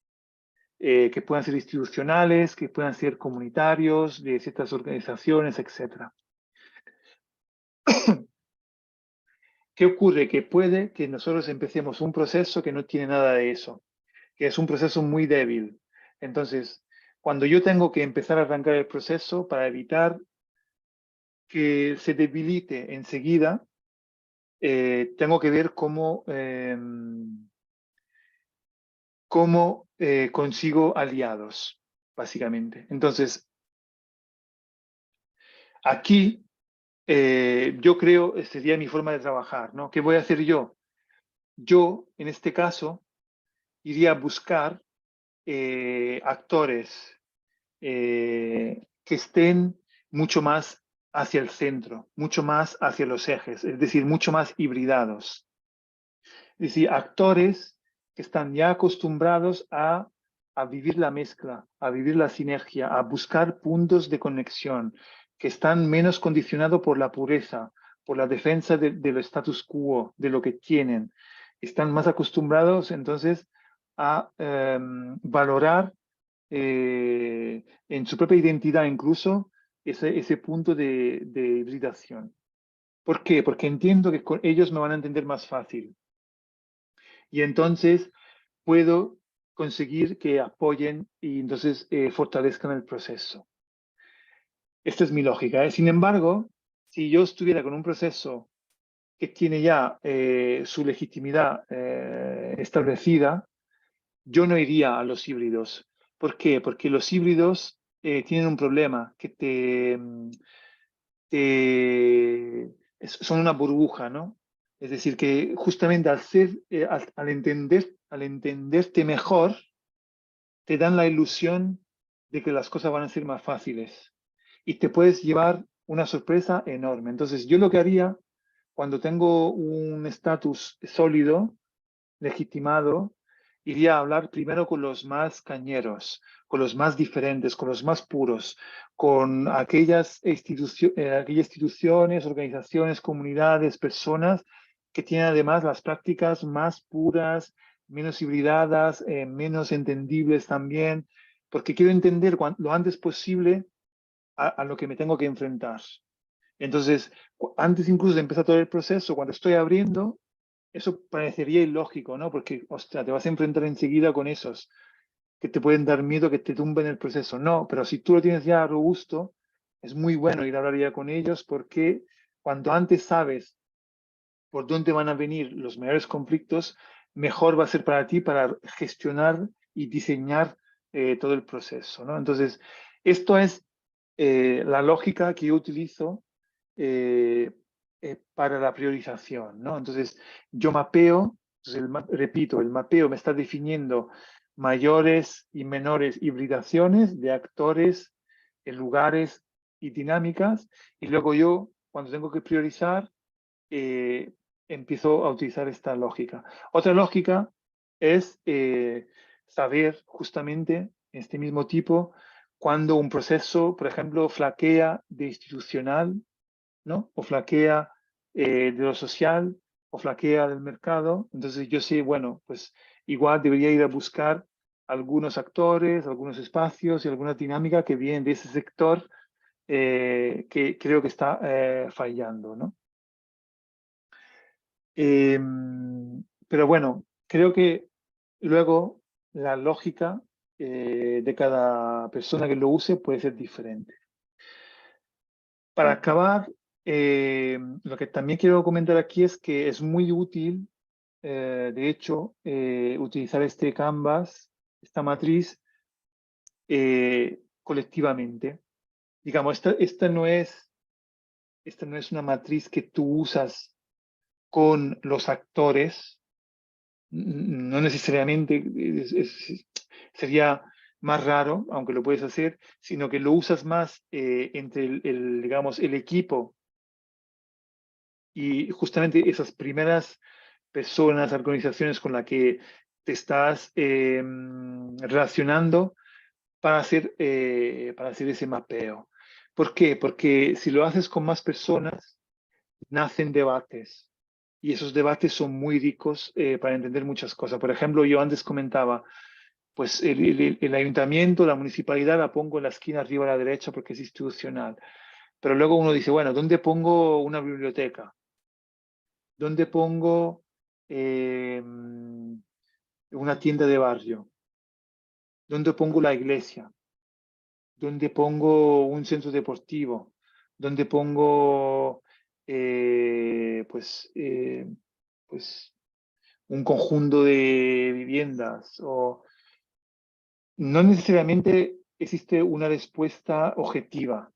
que puedan ser institucionales, que puedan ser comunitarios, de ciertas organizaciones, etc. ¿Qué ocurre? Que puede que nosotros empecemos un proceso que no tiene nada de eso, que es un proceso muy débil. Entonces, cuando yo tengo que empezar a arrancar el proceso para evitar que se debilite enseguida, tengo que ver cómo consigo aliados, básicamente. Entonces, aquí yo creo, sería mi forma de trabajar, ¿no? ¿Qué voy a hacer yo? Yo, en este caso, iría a buscar actores que estén mucho más hacia el centro, mucho más hacia los ejes, es decir, mucho más hibridados. Es decir, actores que están ya acostumbrados a vivir la mezcla, a vivir la sinergia, a buscar puntos de conexión, que están menos condicionados por la pureza, por la defensa del status quo, de lo que tienen. Están más acostumbrados entonces a valorar en su propia identidad incluso ese punto de hibridación. ¿Por qué? Porque entiendo que con ellos me van a entender más fácil y entonces puedo conseguir que apoyen y entonces fortalezcan el proceso. Esta es mi lógica, ¿eh? Sin embargo, si yo estuviera con un proceso que tiene ya su legitimidad establecida, yo no iría a los híbridos. ¿Por qué? Porque los híbridos tienen un problema, que son una burbuja, ¿no? Es decir, que justamente al entenderte mejor, te dan la ilusión de que las cosas van a ser más fáciles y te puedes llevar una sorpresa enorme. Entonces, yo lo que haría cuando tengo un estatus sólido, legitimado, iría a hablar primero con los más cañeros, con los más diferentes, con los más puros, con aquellas instituciones, organizaciones, comunidades, personas que tienen además las prácticas más puras, menos hibridadas, menos entendibles también, porque quiero entender lo antes posible a lo que me tengo que enfrentar. Entonces, antes incluso de empezar todo el proceso, cuando estoy abriendo, eso parecería ilógico, ¿no? Porque, ostras, te vas a enfrentar enseguida con esos que te pueden dar miedo que te tumben el proceso. No, pero si tú lo tienes ya robusto, es muy bueno ir a hablar ya con ellos porque cuanto antes sabes por dónde van a venir los mayores conflictos, mejor va a ser para ti para gestionar y diseñar todo el proceso, ¿no? Entonces, esto es la lógica que yo utilizo para la priorización, ¿no? Entonces, yo mapeo, entonces repito, el mapeo me está definiendo mayores y menores hibridaciones de actores, lugares y dinámicas, y luego yo, cuando tengo que priorizar, empiezo a utilizar esta lógica. Otra lógica es saber justamente este mismo tipo cuando un proceso, por ejemplo, flaquea de institucional, ¿no? O flaquea de lo social, o flaquea del mercado. Entonces yo sé, bueno, pues igual debería ir a buscar algunos actores, algunos espacios y alguna dinámica que vienen de ese sector que creo que está fallando, ¿no? Pero bueno, creo que luego la lógica de cada persona que lo use puede ser diferente. Para acabar, lo que también quiero comentar aquí es que es muy útil, de hecho, utilizar este Canvas, esta matriz, colectivamente. Digamos, esta no es una matriz que tú usas con los actores, no necesariamente sería más raro, aunque lo puedes hacer, sino que lo usas más entre digamos, el equipo y justamente esas primeras personas, organizaciones con las que te estás relacionando para hacer ese mapeo. ¿Por qué? Porque si lo haces con más personas, nacen debates. Y esos debates son muy ricos para entender muchas cosas. Por ejemplo, yo antes comentaba, pues el ayuntamiento, la municipalidad la pongo en la esquina arriba a la derecha porque es institucional. Pero luego uno dice, bueno, ¿dónde pongo una biblioteca? ¿Dónde pongo una tienda de barrio? ¿Dónde pongo la iglesia? ¿Dónde pongo un centro deportivo? ¿Dónde pongo pues un conjunto de viviendas? O no necesariamente existe una respuesta objetiva,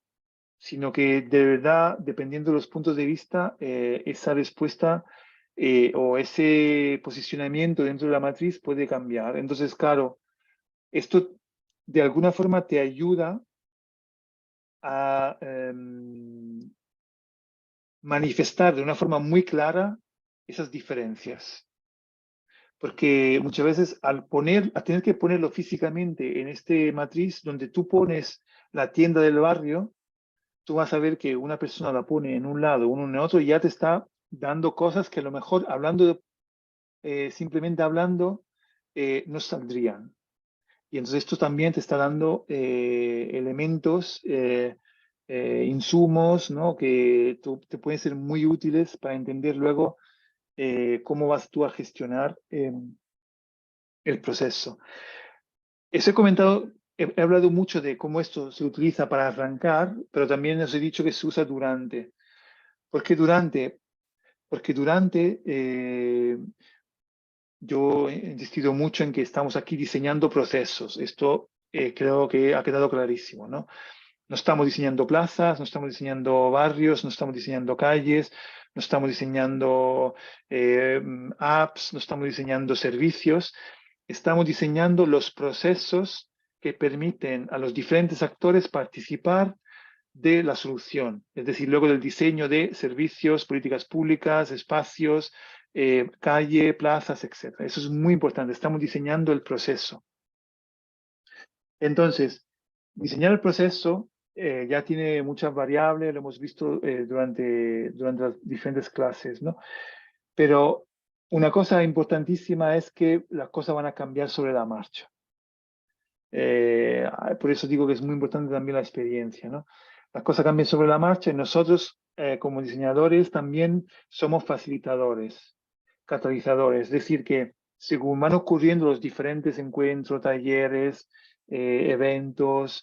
sino que de verdad, dependiendo de los puntos de vista, esa respuesta o ese posicionamiento dentro de la matriz puede cambiar. Entonces, claro, esto de alguna forma te ayuda a manifestar de una forma muy clara esas diferencias. Porque muchas veces al tener que ponerlo físicamente en este matriz donde tú pones la tienda del barrio, tú vas a ver que una persona la pone en un lado, uno en el otro, y ya te está dando cosas que a lo mejor simplemente hablando, no saldrían. Y entonces esto también te está dando elementos, insumos, ¿no? Que te pueden ser muy útiles para entender luego cómo vas tú a gestionar el proceso. Eso he comentado, he hablado mucho de cómo esto se utiliza para arrancar, pero también os he dicho que se usa durante. ¿Por qué durante? Porque durante yo he insistido mucho en que estamos aquí diseñando procesos. Esto creo que ha quedado clarísimo, ¿no? No estamos diseñando plazas, no estamos diseñando barrios, no estamos diseñando calles, no estamos diseñando apps, no estamos diseñando servicios. Estamos diseñando los procesos que permiten a los diferentes actores participar de la solución, es decir, luego del diseño de servicios, políticas públicas, espacios, calle, plazas, etc. Eso es muy importante. Estamos diseñando el proceso. Entonces, diseñar el proceso ya tiene muchas variables, lo hemos visto durante las diferentes clases, ¿no? Pero una cosa importantísima es que las cosas van a cambiar sobre la marcha. Por eso digo que es muy importante también la experiencia, ¿no? Las cosas cambian sobre la marcha y nosotros, como diseñadores, también somos facilitadores, catalizadores. Es decir, que según van ocurriendo los diferentes encuentros, talleres, eventos,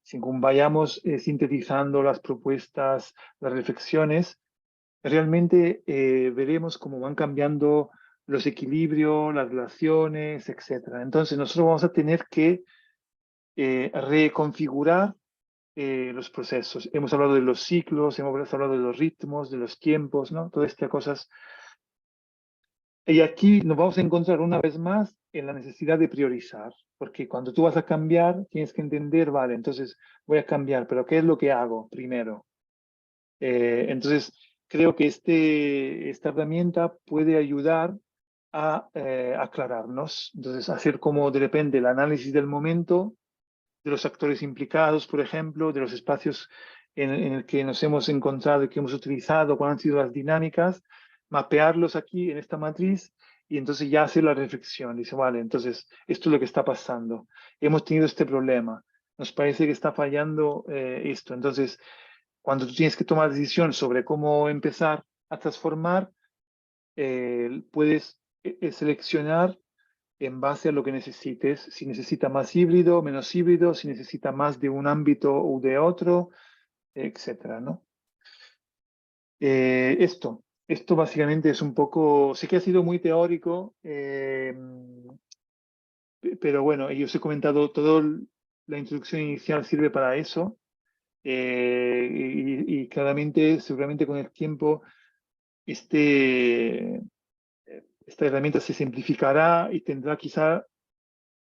según vayamos sintetizando las propuestas, las reflexiones, realmente veremos cómo van cambiando los equilibrios, las relaciones, etcétera. Entonces nosotros vamos a tener que reconfigurar los procesos. Hemos hablado de los ciclos, hemos hablado de los ritmos, de los tiempos, ¿no? Todas estas cosas. Y aquí nos vamos a encontrar una vez más en la necesidad de priorizar, porque cuando tú vas a cambiar, tienes que entender, vale, entonces voy a cambiar, pero ¿qué es lo que hago primero? Entonces, creo que esta herramienta puede ayudar a aclararnos. Entonces, hacer como de repente el análisis del momento, de los actores implicados, por ejemplo, de los espacios en el que nos hemos encontrado y que hemos utilizado, cuáles han sido las dinámicas, mapearlos aquí en esta matriz y entonces ya hacer la reflexión. Dice, vale, entonces esto es lo que está pasando. Hemos tenido este problema. Nos parece que está fallando esto. Entonces, cuando tú tienes que tomar decisión sobre cómo empezar a transformar, puedes seleccionar en base a lo que necesites, si necesita más híbrido, menos híbrido, si necesita más de un ámbito o de otro, etcétera, ¿no? Esto básicamente es un poco, sé que ha sido muy teórico, pero bueno, yo os he comentado, toda la introducción inicial sirve para eso, y claramente, seguramente con el tiempo, este, esta herramienta se simplificará y tendrá quizá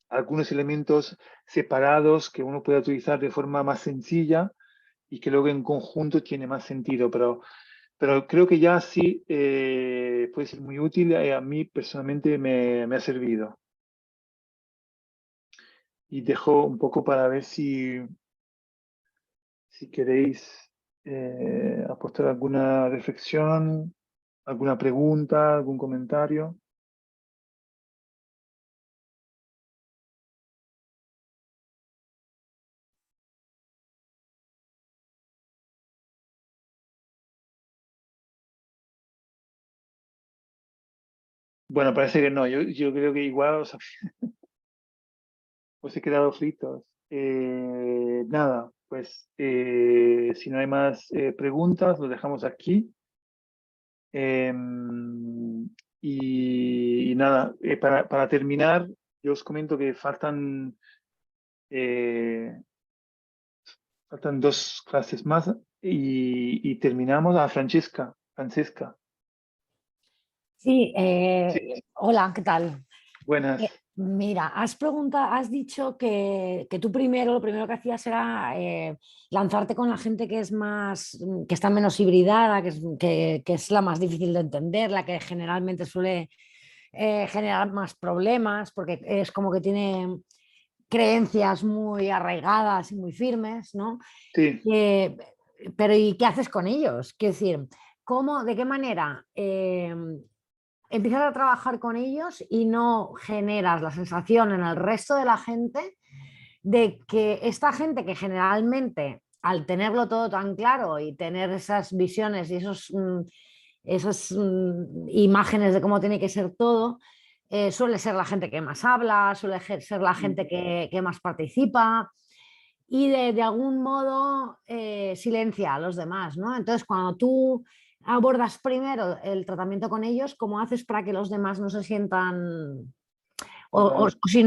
algunos elementos separados que uno pueda utilizar de forma más sencilla y que luego en conjunto tiene más sentido, pero creo que ya sí puede ser muy útil. A mí personalmente me ha servido. Y dejo un poco para ver si queréis aportar alguna reflexión, alguna pregunta, algún comentario. Bueno, parece que no. Yo creo que igual os he quedado fritos. Nada, pues si no hay más preguntas, lo dejamos aquí. Y nada, para terminar, yo os comento que eh, faltan 2 clases más y terminamos a Francesca. Francesca, Sí, sí, hola, ¿qué tal? buenas. Mira, has dicho que tú lo primero que hacías era lanzarte con la gente que es más, que está menos hibridada, que es la más difícil de entender, la que generalmente suele generar más problemas, porque es como que tiene creencias muy arraigadas y muy firmes, ¿no? Sí, Eh, pero ¿y qué haces con ellos? Quiero decir, de qué manera empiezas a trabajar con ellos y no generas la sensación en el resto de la gente de que esta gente que generalmente al tenerlo todo tan claro y tener esas visiones y esas imágenes de cómo tiene que ser todo, suele ser la gente que más habla, suele ser la gente que más participa y de algún modo silencia a los demás, ¿no? Entonces, cuando tú abordas primero el tratamiento con ellos, ¿cómo haces para que los demás no se sientan... vale. O si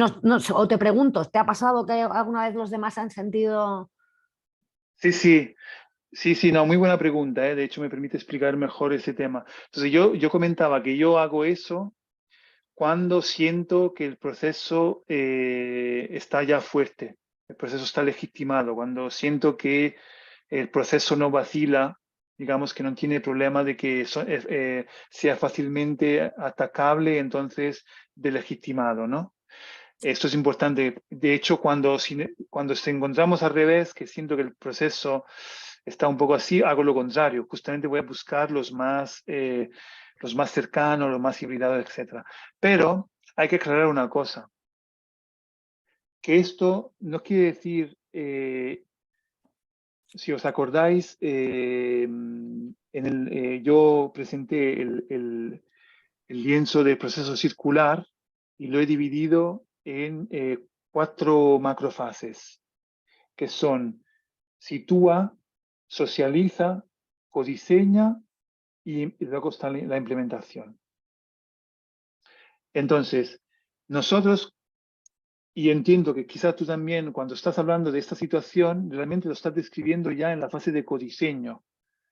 o te pregunto, ¿te ha pasado que alguna vez los demás han sentido... Sí, sí. Sí, sí, no, muy buena pregunta, ¿eh? De hecho, me permite explicar mejor ese tema. Entonces, yo comentaba que yo hago eso cuando siento que el proceso está ya fuerte, el proceso está legitimado, cuando siento que el proceso no vacila, digamos que no tiene problema de que sea fácilmente atacable, entonces delegitimado, ¿no? Esto es importante. De hecho, cuando se encontramos al revés, que siento que el proceso está un poco así, hago lo contrario. Justamente voy a buscar los más cercanos, los más hibridados, etcétera. Pero hay que aclarar una cosa, que esto no quiere decir, si os acordáis, yo presenté el lienzo de proceso circular y lo he dividido en 4 macrofases, que son sitúa, socializa, codiseña y luego está la implementación. Entonces, nosotros, y entiendo que quizás tú también, cuando estás hablando de esta situación, realmente lo estás describiendo ya en la fase de codiseño.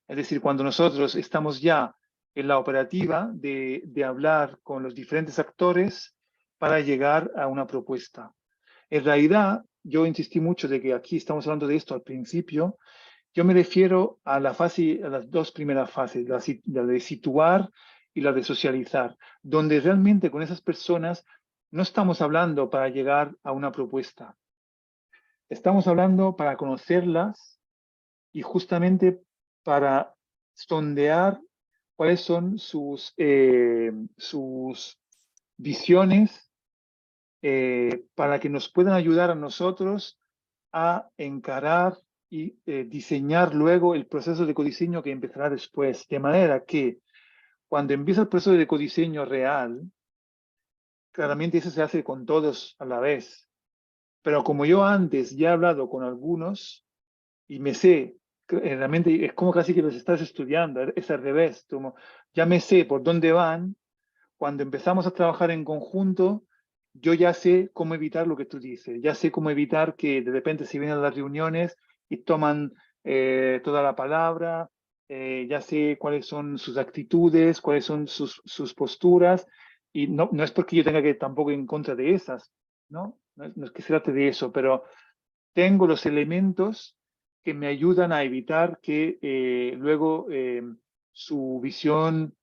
Es decir, cuando nosotros estamos ya en la operativa de hablar con los diferentes actores para llegar a una propuesta. En realidad, yo insistí mucho de que aquí estamos hablando de esto al principio. Yo me refiero a la fase, a las dos primeras fases, la de situar y la de socializar, donde realmente con esas personas no estamos hablando para llegar a una propuesta. Estamos hablando para conocerlas y justamente para sondear cuáles son sus visiones, para que nos puedan ayudar a nosotros a encarar y diseñar luego el proceso de codiseño que empezará después. De manera que cuando empieza el proceso de codiseño real, claramente eso se hace con todos a la vez. Pero como yo antes ya he hablado con algunos y me sé, realmente es como casi que los estás estudiando, es al revés, como ya me sé por dónde van. Cuando empezamos a trabajar en conjunto, yo ya sé cómo evitar lo que tú dices, ya sé cómo evitar que de repente se vienen a las reuniones y toman toda la palabra, ya sé cuáles son sus actitudes, cuáles son sus posturas, y no es porque yo tenga que tampoco ir en contra de esas, ¿no? No es que se trate de eso, pero tengo los elementos que me ayudan a evitar que luego su visión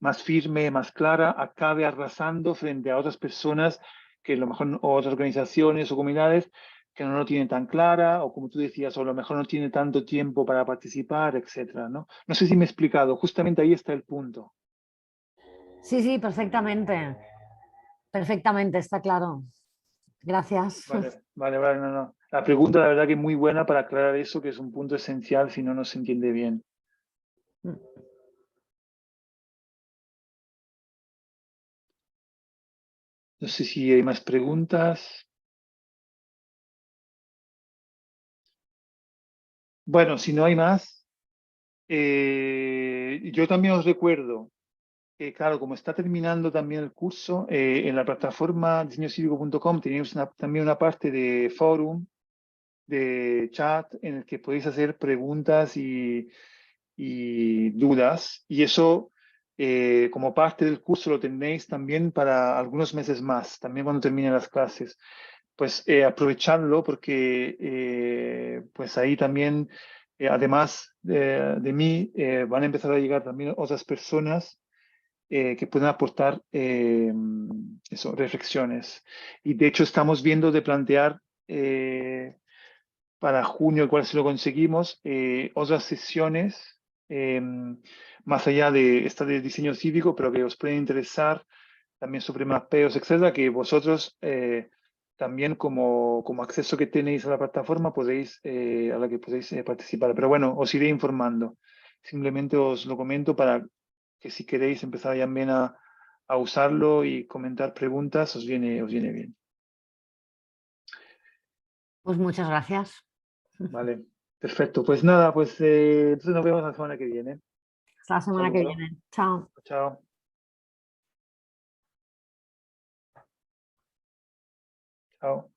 más firme, más clara, acabe arrasando frente a otras personas que a lo mejor, o otras organizaciones o comunidades que no lo tienen tan clara, o como tú decías, o a lo mejor no tiene tanto tiempo para participar, etcétera, ¿no? No sé si me he explicado, justamente ahí está el punto. Sí, sí, perfectamente. Perfectamente, está claro. Gracias. Vale, no, no. La pregunta, la verdad que es muy buena para aclarar eso, que es un punto esencial si no se entiende bien. No sé si hay más preguntas. Bueno, si no hay más, yo también os recuerdo que, claro, como está terminando también el curso, en la plataforma diseñocivico.com tenéis también una parte de forum, de chat, en el que podéis hacer preguntas y dudas. Y eso, como parte del curso, lo tenéis también para algunos meses más, también cuando terminen las clases. Pues aprovechadlo porque pues ahí también, además de mí, van a empezar a llegar también otras personas que pueden aportar reflexiones. Y de hecho estamos viendo de plantear para junio, igual si lo conseguimos, otras sesiones más allá de esta de diseño cívico, pero que os pueden interesar también sobre mapeos, etcétera, que vosotros también como acceso que tenéis a la plataforma podéis, a la que podéis participar. Pero bueno, os iré informando. Simplemente os lo comento para que si queréis empezar también a usarlo y comentar preguntas, os viene bien. Pues muchas gracias. Vale, perfecto. Pues nada, pues entonces nos vemos la semana que viene. Hasta la semana que Saludos. viene. Chao. Chao. Chao.